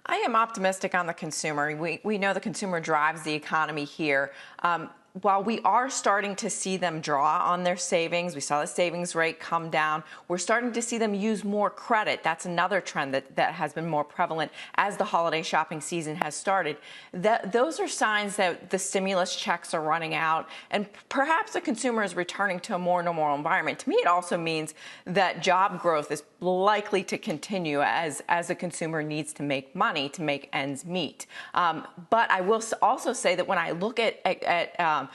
I am optimistic on the consumer. We know the consumer drives the economy here. While we are starting to see them draw on their savings, we saw the savings rate come down. We're starting to see them use more credit. That's another trend that has been more prevalent as the holiday shopping season has started. Those are signs that the stimulus checks are running out and perhaps the consumer is returning to a more normal environment. To me, it also means that job growth is likely to continue as the consumer needs to make money to make ends meet. But I will also say that when I look at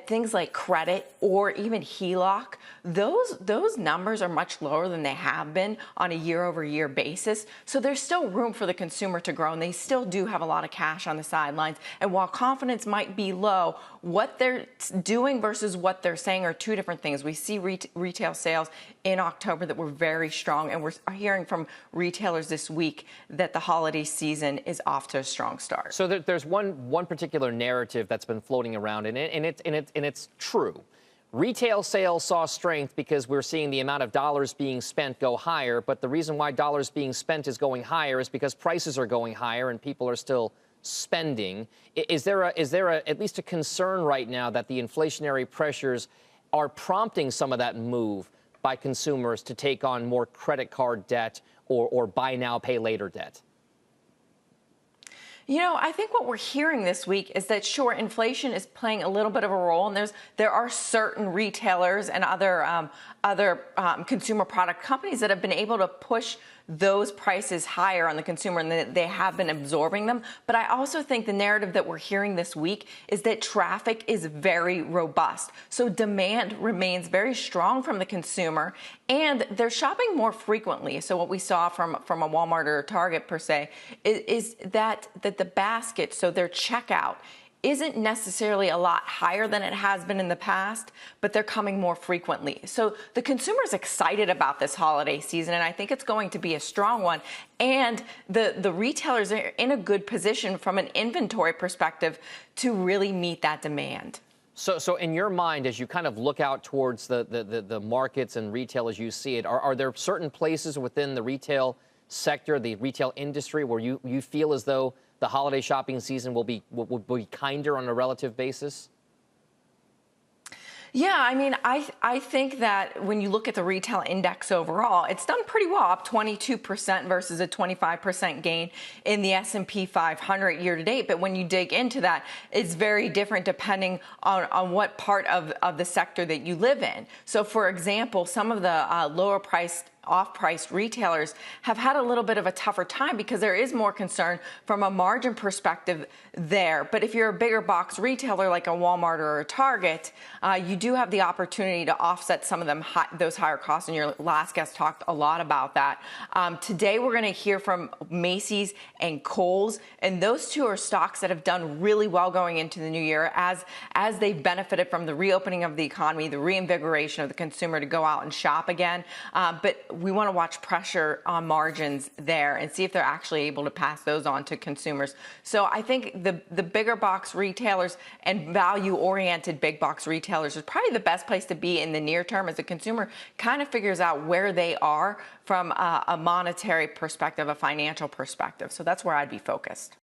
things like credit or even HELOC, those numbers are much lower than they have been on a year-over-year basis. So there's still room for the consumer to grow, and they still do have a lot of cash on the sidelines. And while confidence might be low, what they're doing versus what they're saying are two different things. We see retail sales in October that were very strong, and we're hearing from retailers this week that the holiday season is off to a strong start. So there's one particular narrative that's been floating around, and it's true. Retail sales saw strength because we're seeing the amount of dollars being spent go higher, but the reason why dollars being spent is going higher is because prices are going higher and people are still spending. Is there at least a concern right now that the inflationary pressures are prompting some of that move by consumers to take on more credit card debt or buy now, pay later debt? You know, I think what we're hearing this week is that, sure, inflation is playing a little bit of a role, and there are certain retailers and other consumer product companies that have been able to push those prices higher on the consumer, and they have been absorbing them. But I also think the narrative that we're hearing this week is that traffic is very robust. So demand remains very strong from the consumer, and they're shopping more frequently. So what we saw from a Walmart or a Target per se is that the basket, so their checkout, isn't necessarily a lot higher than it has been in the past, but they're coming more frequently. So the consumer's excited about this holiday season, and I think it's going to be a strong one. And the retailers are in a good position from an inventory perspective to really meet that demand. So in your mind, as you kind of look out towards the markets and retail as you see it, are there certain places within the retail sector, the retail industry, where you feel as though the holiday shopping season will be kinder on a relative basis? Yeah, I mean, I think that when you look at the retail index overall, it's done pretty well, up 22% versus a 25% gain in the S&P 500 year to date. But when you dig into that, it's very different depending on what part of the sector that you live in. So, for example, some of the lower priced off-price retailers have had a little bit of a tougher time because there is more concern from a margin perspective there. But if you're a bigger box retailer like a Walmart or a Target, you do have the opportunity to offset some of those higher costs. And your last guest talked a lot about that. Today, we're going to hear from Macy's and Kohl's, and those two are stocks that have done really well going into the new year as they've benefited from the reopening of the economy, the reinvigoration of the consumer to go out and shop again. But we want to watch pressure on margins there and see if they're actually able to pass those on to consumers. So I think the bigger box retailers and value-oriented big box retailers is probably the best place to be in the near term as the consumer kind of figures out where they are from a monetary perspective, a financial perspective. So that's where I'd be focused.